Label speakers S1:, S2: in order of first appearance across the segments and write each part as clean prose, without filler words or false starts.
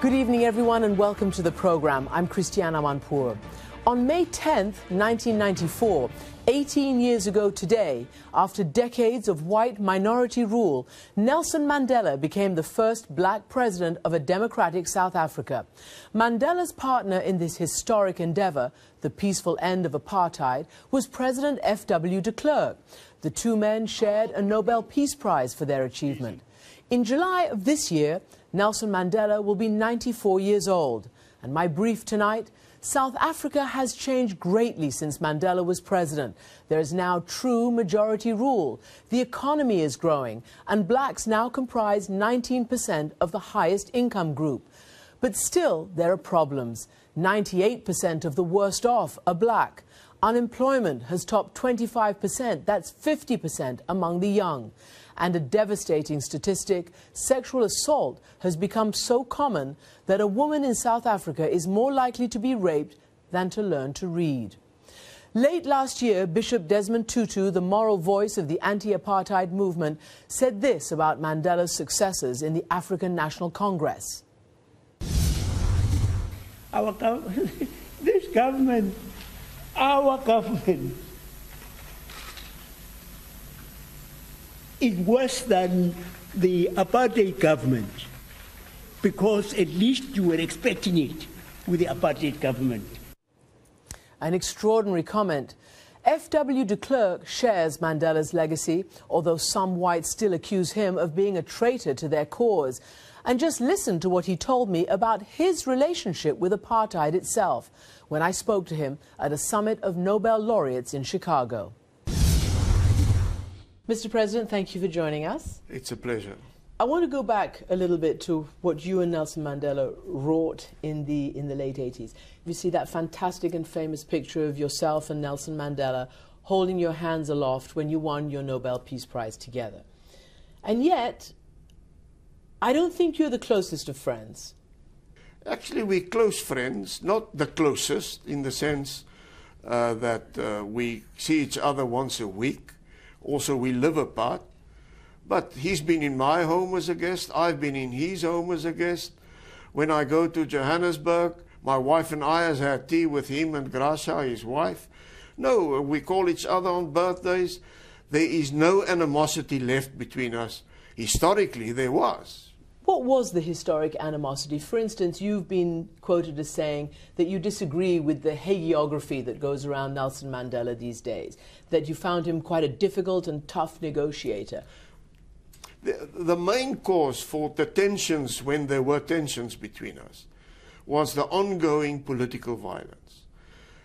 S1: Good evening, everyone, and welcome to the program. I'm Christiana Manpour. On May 10th, 1994, 18 years ago today, after decades of white minority rule, Nelson Mandela became the first black president of a democratic South Africa. Mandela's partner in this historic endeavor, the peaceful end of apartheid, was President F.W. de Klerk. The two men shared a Nobel Peace Prize for their achievement. In July of this year, Nelson Mandela will be 94 years old. And my brief tonight: South Africa has changed greatly since Mandela was president. There is now true majority rule. The economy is growing, and blacks now comprise 19% of the highest income group. But still, there are problems. 98% of the worst off are black. Unemployment has topped 25%. That's 50% among the young. And a devastating statistic: sexual assault has become so common that a woman in South Africa is more likely to be raped than to learn to read. Late last year, Bishop Desmond Tutu, the moral voice of the anti-apartheid movement, said this about Mandela's successors in the African National Congress.
S2: Our government is worse than the apartheid government, because at least you were expecting it with the apartheid government.
S1: An extraordinary comment. F.W. de Klerk shares Mandela's legacy, although some whites still accuse him of being a traitor to their cause. And just listen to what he told me about his relationship with apartheid itself when I spoke to him at a summit of Nobel laureates in Chicago. Mr. President, thank you for joining us.
S3: It's a pleasure.
S1: I want to go back a little bit to what you and Nelson Mandela wrought in the late 80s. You see that fantastic and famous picture of yourself and Nelson Mandela holding your hands aloft when you won your Nobel Peace Prize together. And yet, I don't think you're the closest of friends.
S3: Actually, we're close friends, not the closest in the sense that we see each other once a week. Also, we live apart. But he's been in my home as a guest. I've been in his home as a guest. When I go to Johannesburg, my wife and I have had tea with him and Gracia, his wife. No, we call each other on birthdays. There is no animosity left between us. Historically, there was.
S1: What was the historic animosity? For instance, you've been quoted as saying that you disagree with the hagiography that goes around Nelson Mandela these days, that you found him quite a difficult and tough negotiator.
S3: The main cause for the tensions, when there were tensions between us, was the ongoing political violence.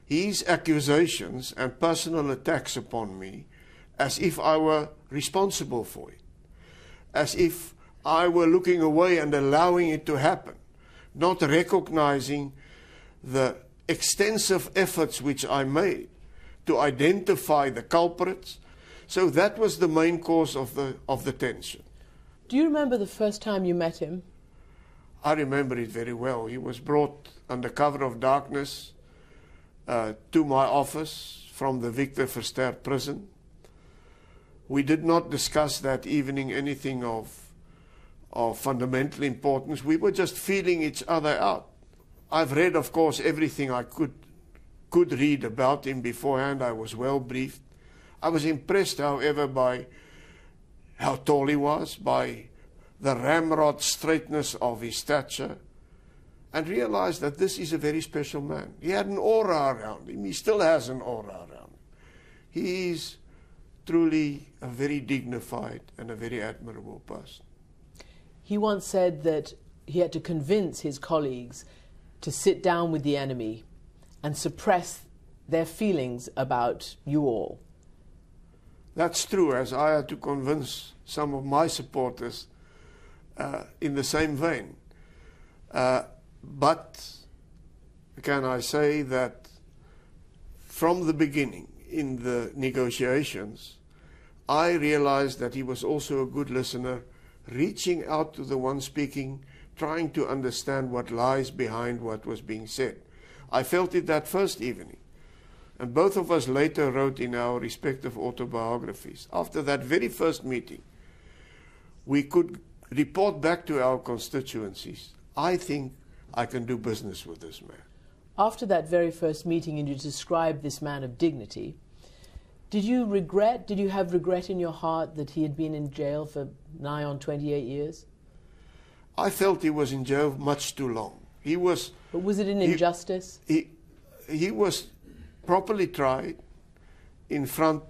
S3: His accusations and personal attacks upon me, as if I were responsible for it, as if I were looking away and allowing it to happen, not recognizing the extensive efforts which I made to identify the culprits. So that was the main cause of the tension.
S1: Do you remember the first time you met him?
S3: I remember it very well. He was brought under cover of darkness to my office from the Victor Verster prison. We did not discuss that evening anything of fundamental importance. We were just feeling each other out. I've read, of course, everything I could read about him beforehand. I was well briefed. I was impressed, however, by how tall he was, by the ramrod straightness of his stature, and realized that this is a very special man. He had an aura around him. He still has an aura around him. He is truly a very dignified and a very admirable person.
S1: He once said that he had to convince his colleagues to sit down with the enemy and suppress their feelings about you all.
S3: That's true, as I had to convince some of my supporters in the same vein. But can I say that from the beginning in the negotiations, I realized that he was also a good listener, reaching out to the one speaking, trying to understand what lies behind what was being said. I felt it that first evening. And both of us later wrote in our respective autobiographies. After that very first meeting, we could report back to our constituencies, I think, I can do business with this man.
S1: After that very first meeting, and you described this man of dignity, did you have regret in your heart that he had been in jail for nigh on 28 years?
S3: I felt he was in jail much too long.
S1: But was it an injustice?
S3: He was properly tried in front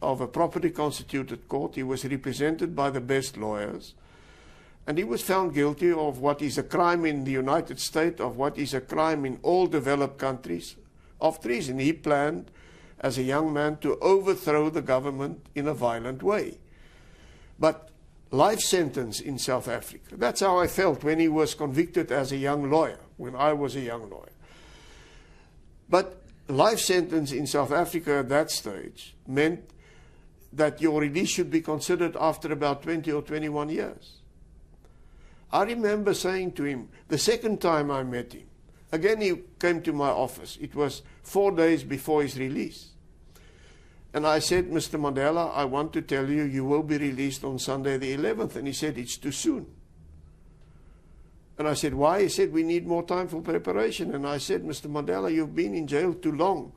S3: of a properly constituted court. He was represented by the best lawyers. And he was found guilty of what is a crime in the United States, of what is a crime in all developed countries, of treason. He planned, as a young man, to overthrow the government in a violent way. But life sentence in South Africa, that's how I felt when he was convicted as a young lawyer, when I was a young lawyer. But life sentence in South Africa at that stage meant that your release should be considered after about 20 or 21 years. I remember saying to him, the second time I met him, again he came to my office. It was 4 days before his release. And I said, Mr. Mandela, I want to tell you, you will be released on Sunday the 11th. And he said, it's too soon. And I said, why? He said, we need more time for preparation. And I said, Mr. Mandela, you've been in jail too long.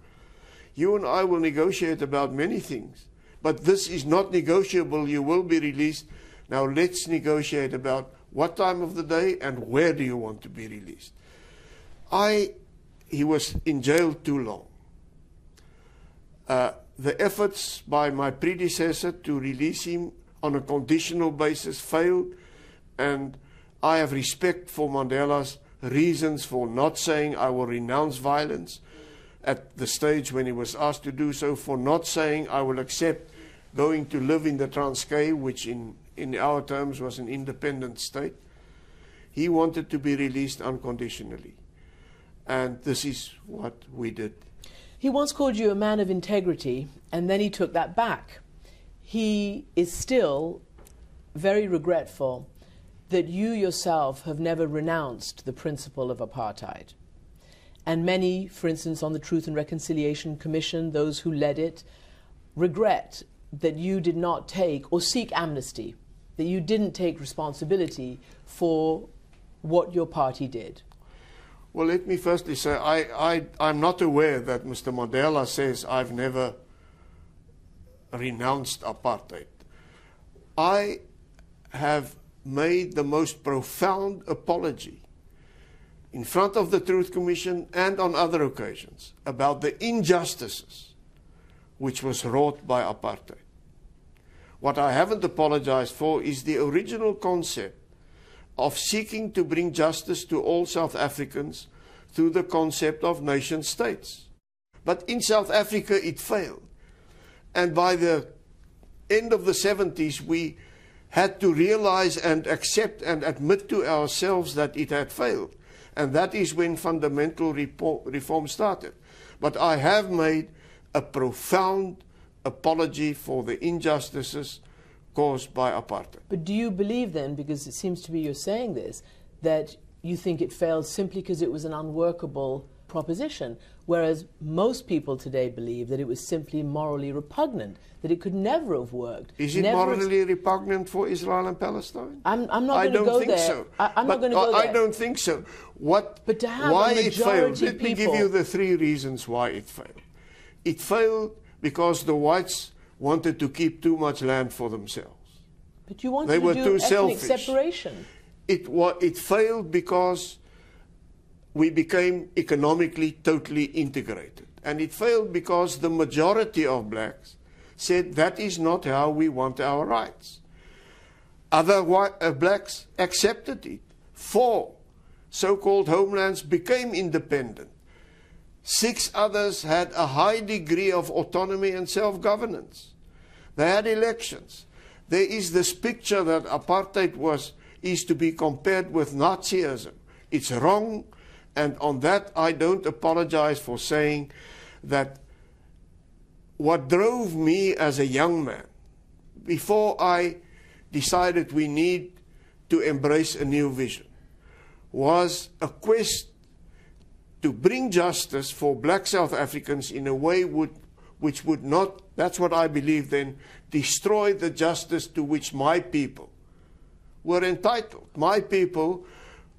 S3: You and I will negotiate about many things. But this is not negotiable. You will be released. Now let's negotiate about what time of the day and where do you want to be released. He was in jail too long. The efforts by my predecessor to release him on a conditional basis failed, and I have respect for Mandela's reasons for not saying I will renounce violence at the stage when he was asked to do so, for not saying I will accept going to live in the Transkei, which in our terms was an independent state. He wanted to be released unconditionally. And this is what we did.
S1: He once called you a man of integrity, and then he took that back. He is still very regretful that you yourself have never renounced the principle of apartheid. And many, for instance, on the Truth and Reconciliation Commission, those who led it, regret that you did not take or seek amnesty, that you didn't take responsibility for what your party did.
S3: Well, let me firstly say, I'm not aware that Mr. Mandela says I've never renounced apartheid. I have made the most profound apology in front of the Truth Commission and on other occasions about the injustices which was wrought by apartheid. What I haven't apologized for is the original concept of seeking to bring justice to all South Africans through the concept of nation states. But in South Africa it failed. And by the end of the 70s we had to realize and accept and admit to ourselves that it had failed. And that is when fundamental reform started. But I have made a profound apology for the injustices caused by apartheid.
S1: But do you believe then, because it seems to be you're saying this, that you think it failed simply because it was an unworkable proposition, whereas most people today believe that it was simply morally repugnant, that it could never have worked?
S3: Is it morally repugnant for Israel and Palestine?
S1: I'm not going to go there.
S3: So.
S1: I'm not going to go there.
S3: I don't think so.
S1: But to have
S3: why
S1: a majority
S3: it failed? Let
S1: of
S3: me give you the 3 reasons why it failed. It failed because the whites wanted to keep too much land for themselves.
S1: But you wanted to do ethnic separation.
S3: It failed because we became economically totally integrated. And it failed because the majority of blacks said that is not how we want our rights. Other blacks accepted it. 4 so-called homelands became independent. 6 others had a high degree of autonomy and self-governance. They had elections. There is this picture that apartheid is to be compared with Nazism. It's wrong, and on that I don't apologize for saying that what drove me as a young man, before I decided we need to embrace a new vision, was a quest to bring justice for black South Africans in a way which would not, that's what I believe then, destroy the justice to which my people were entitled. My people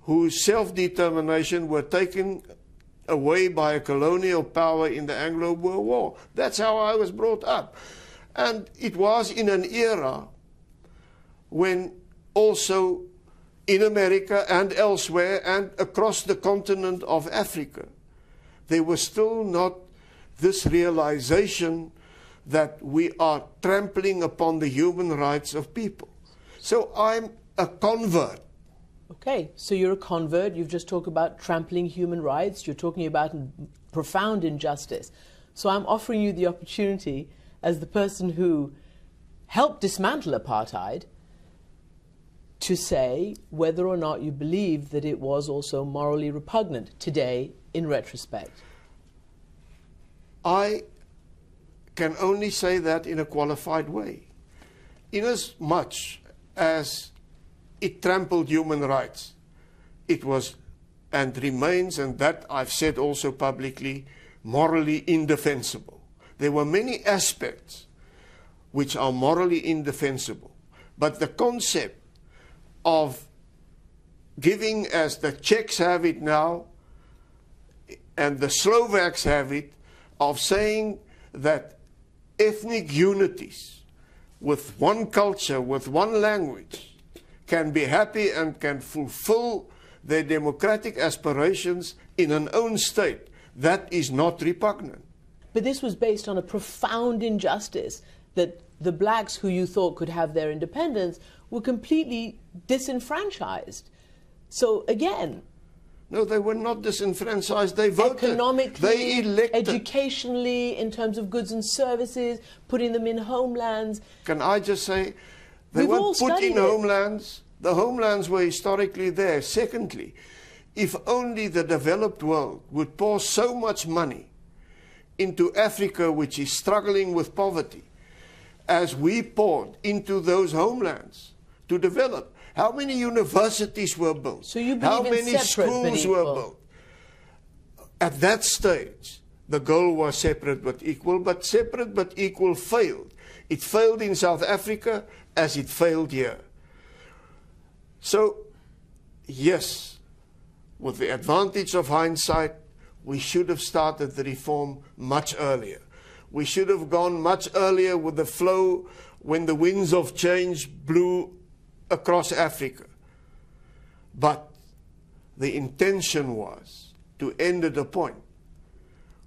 S3: whose self-determination were taken away by a colonial power in the Anglo-Boer War. That's how I was brought up. And it was in an era when also in America and elsewhere and across the continent of Africa, there was still not this realization that we are trampling upon the human rights of people. So I'm a convert.
S1: Okay, so you're a convert. You've just talked about trampling human rights. You're talking about profound injustice. So I'm offering you the opportunity, as the person who helped dismantle apartheid, to say whether or not you believe that it was also morally repugnant today in retrospect.
S3: I can only say that in a qualified way. Inasmuch as it trampled human rights, it was and remains, and that I've said also publicly, morally indefensible. There were many aspects which are morally indefensible, but the concept of giving, as the Czechs have it now, and the Slovaks have it, of saying that ethnic unities with one culture, with one language, can be happy and can fulfill their democratic aspirations in an own state, that is not repugnant.
S1: But this was based on a profound injustice, that the blacks who you thought could have their independence were completely disenfranchised. So again...
S3: No, they were not disenfranchised. They voted.
S1: Economically,
S3: they elected.
S1: Educationally, in terms of goods and services, putting them in homelands.
S3: Can I just say, they weren't put in homelands. The homelands were historically there. Secondly, if only the developed world would pour so much money into Africa, which is struggling with poverty, as we poured into those homelands to develop. How many universities were built?
S1: So you
S3: How
S1: believe
S3: many
S1: in
S3: schools were built? At that stage, the goal was separate but equal failed. It failed in South Africa as it failed here. So, yes, with the advantage of hindsight, we should have started the reform much earlier. We should have gone much earlier with the flow when the winds of change blew across Africa. But the intention was to end at a point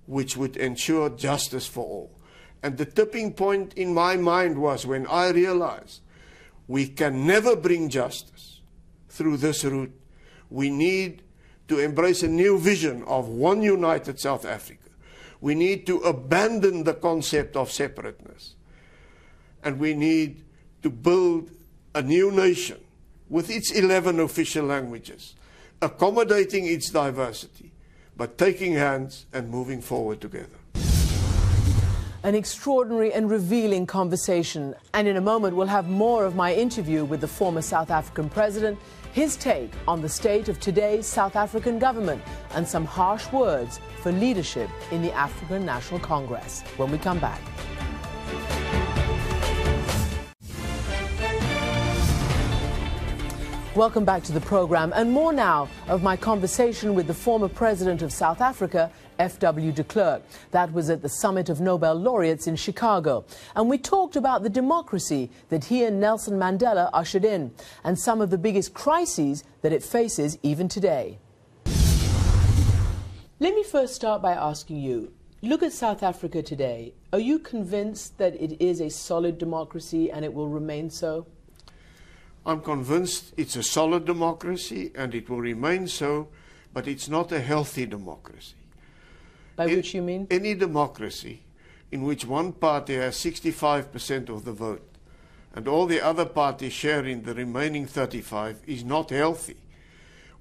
S3: which would ensure justice for all. And the tipping point in my mind was when I realized we can never bring justice through this route. We need to embrace a new vision of one united South Africa. We need to abandon the concept of separateness. And we need to build a new nation with its 11 official languages, accommodating its diversity, but taking hands and moving forward together.
S1: An extraordinary and revealing conversation. And in a moment, we'll have more of my interview with the former South African president, his take on the state of today's South African government, and some harsh words for leadership in the African National Congress when we come back. Welcome back to the program, and more now of my conversation with the former president of South Africa, F.W. de Klerk. That was at the Summit of Nobel Laureates in Chicago. And we talked about the democracy that he and Nelson Mandela ushered in, and some of the biggest crises that it faces even today. Let me first start by asking you, look at South Africa today. Are you convinced that it is a solid democracy and it will remain so?
S3: I'm convinced it's a solid democracy and it will remain so, but it's not a healthy democracy.
S1: By which you mean?
S3: Any democracy in which one party has 65% of the vote and all the other parties sharing the remaining 35% is not healthy.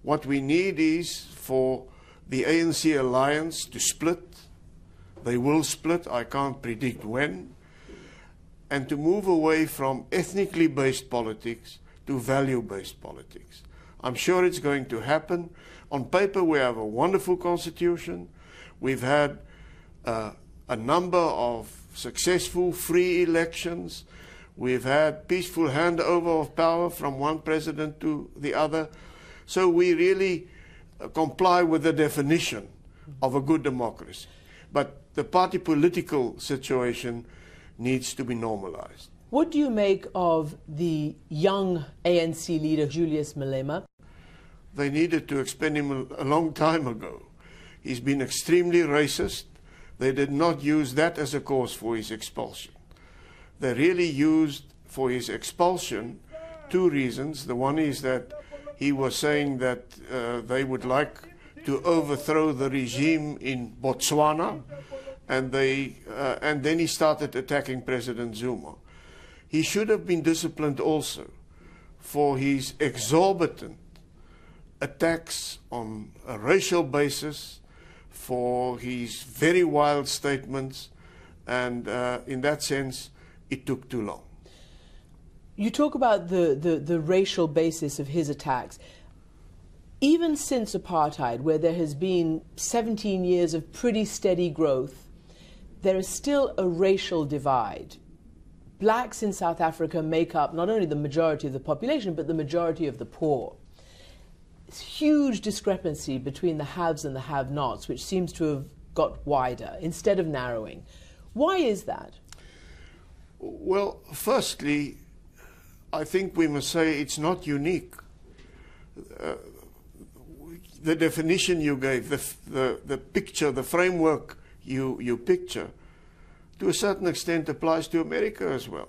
S3: What we need is for the ANC alliance to split. They will split, I can't predict when, and to move away from ethnically based politics to value-based politics. I'm sure it's going to happen. On paper, we have a wonderful constitution. We've had a number of successful free elections. We've had peaceful handover of power from one president to the other. So we really comply with the definition of a good democracy. But the party political situation needs to be normalized.
S1: What do you make of the young ANC leader, Julius Malema?
S3: They needed to expend him a long time ago. He's been extremely racist. They did not use that as a cause for his expulsion. They really used for his expulsion two reasons. The one is that he was saying that they would like to overthrow the regime in Botswana, and then he started attacking President Zuma. He should have been disciplined also for his exorbitant attacks on a racial basis, for his very wild statements, and in that sense, it took too long.
S1: You talk about the racial basis of his attacks. Even since apartheid, where there has been 17 years of pretty steady growth, there is still a racial divide. Blacks in South Africa make up not only the majority of the population, but the majority of the poor. It's huge discrepancy between the haves and the have-nots, which seems to have got wider instead of narrowing. Why is that?
S3: Well, firstly, I think we must say it's not unique. The definition you gave, the picture, the framework you picture, to a certain extent applies to America as well,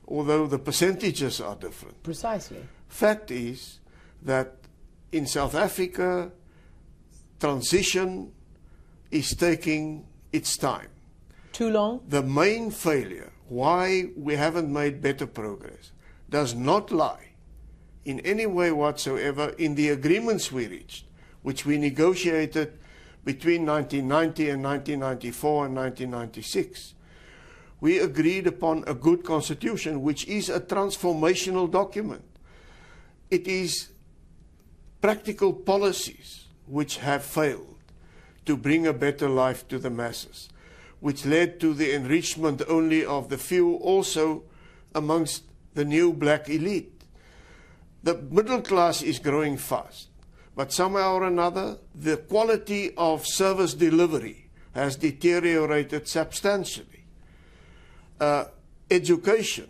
S3: although the percentages are different.
S1: Precisely.
S3: Fact is that in South Africa, transition is taking its time.
S1: Too long?
S3: The main failure, why we haven't made better progress, does not lie in any way whatsoever in the agreements we reached, which we negotiated between 1990 and 1994 and 1996. We agreed upon a good constitution, which is a transformational document. It is practical policies which have failed to bring a better life to the masses, which led to the enrichment only of the few, also amongst the new black elite. The middle class is growing fast, but somehow or another, the quality of service delivery has deteriorated substantially. Education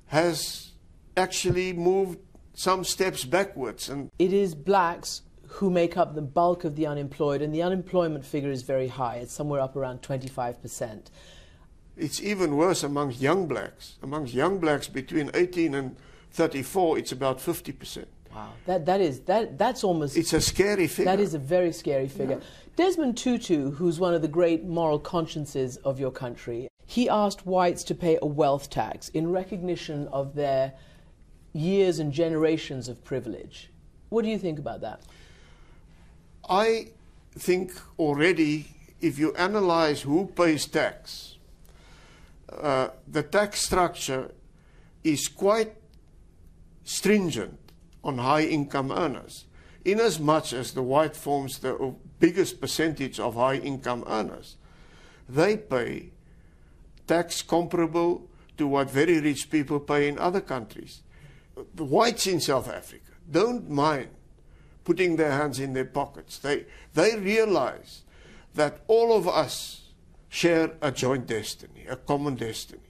S3: has actually moved some steps backwards. And
S1: it is blacks who make up the bulk of the unemployed, and the unemployment figure is very high. It's somewhere up around 25%.
S3: It's even worse amongst young blacks. Amongst young blacks between 18 and 34, it's about 50%.
S1: Wow, that's almost...
S3: It's a scary figure.
S1: That is a very scary figure. Yeah. Desmond Tutu, who's one of the great moral consciences of your country, he asked whites to pay a wealth tax in recognition of their years and generations of privilege. What do you think about that?
S3: I think already, if you analyze who pays tax, the tax structure is quite stringent on high-income earners, inasmuch as the white forms the biggest percentage of high-income earners. They pay tax comparable to what very rich people pay in other countries. The whites in South Africa don't mind putting their hands in their pockets. They realize that all of us share a joint destiny, a common destiny,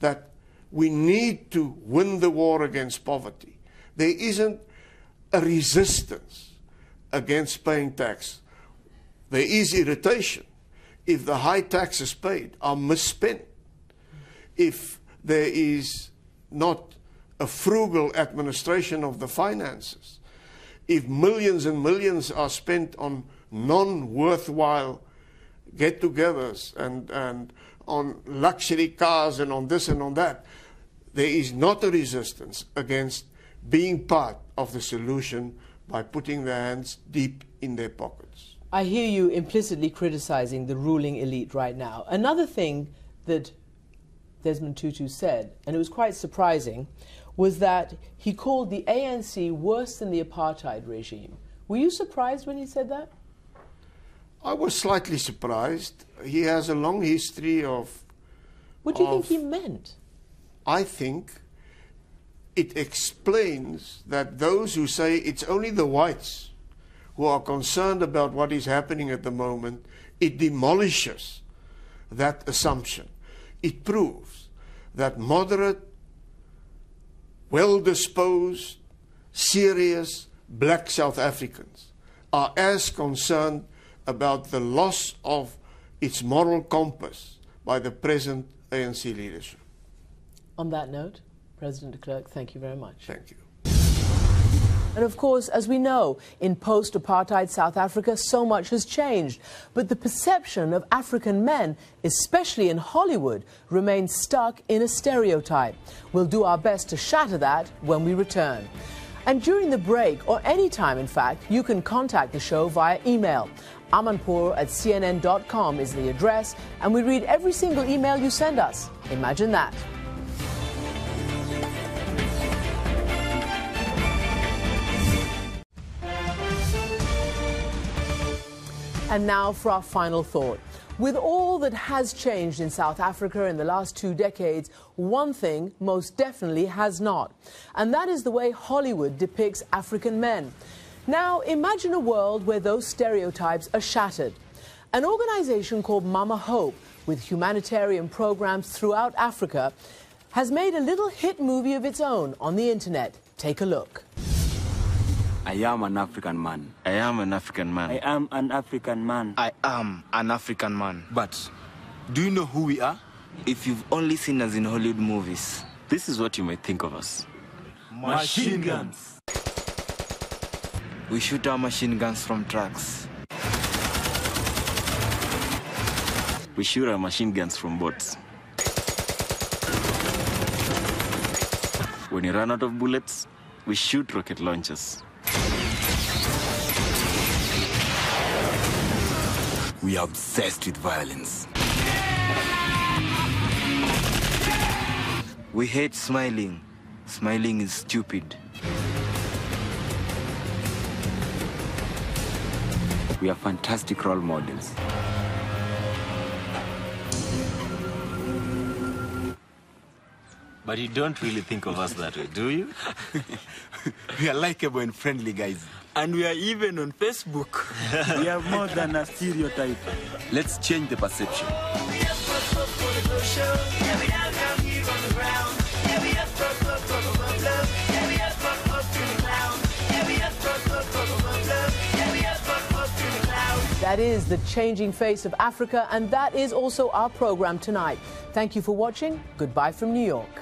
S3: that we need to win the war against poverty. There isn't a resistance against paying tax. There is irritation if the high taxes paid are misspent, if there is not a frugal administration of the finances, if millions and millions are spent on non-worthwhile get-togethers and on luxury cars and on this and on that, there is not a resistance against being part of the solution by putting their hands deep in their pockets.
S1: I hear you implicitly criticizing the ruling elite right now. Another thing that Desmond Tutu said, and it was quite surprising, was that he called the ANC worse than the apartheid regime. Were you surprised when he said that?
S3: I was slightly surprised. He has a long history of...
S1: What do you think he meant?
S3: I think it explains that those who say it's only the whites who are concerned about what is happening at the moment, it demolishes that assumption. It proves that moderate, well-disposed, serious black South Africans are as concerned about the loss of its moral compass by the present ANC leadership.
S1: On that note, President de Klerk, thank you very much.
S3: Thank you.
S1: And of course, as we know, in post-apartheid South Africa, so much has changed. But the perception of African men, especially in Hollywood, remains stuck in a stereotype. We'll do our best to shatter that when we return. And during the break, or any time in fact, you can contact the show via email. amanpour@cnn.com is the address, and we read every single email you send us. Imagine that. And now for our final thought. With all that has changed in South Africa in the last 2 decades, one thing most definitely has not. And that is the way Hollywood depicts African men. Now, imagine a world where those stereotypes are shattered. An organization called Mama Hope, with humanitarian programs throughout Africa, has made a little hit movie of its own on the internet. Take a look.
S4: I am an African man.
S5: I am an African man.
S4: I am an African man.
S5: I am an African man.
S4: But do you know who we are?
S5: If you've only seen us in Hollywood movies,
S4: This is what you may think of us.
S5: Machine guns. We shoot our machine guns from trucks.
S4: We shoot our machine guns from boats. When you run out of bullets, we shoot rocket launchers.
S6: We are obsessed with violence.
S5: We hate smiling. Smiling is stupid.
S4: We are fantastic role models.
S6: But you don't really think of us that way, do you? We are likable and friendly guys.
S4: And we are even on Facebook.
S7: We are more than a stereotype.
S6: Let's change the perception.
S1: That is the changing face of Africa, and that is also our program tonight. Thank you for watching. Goodbye from New York.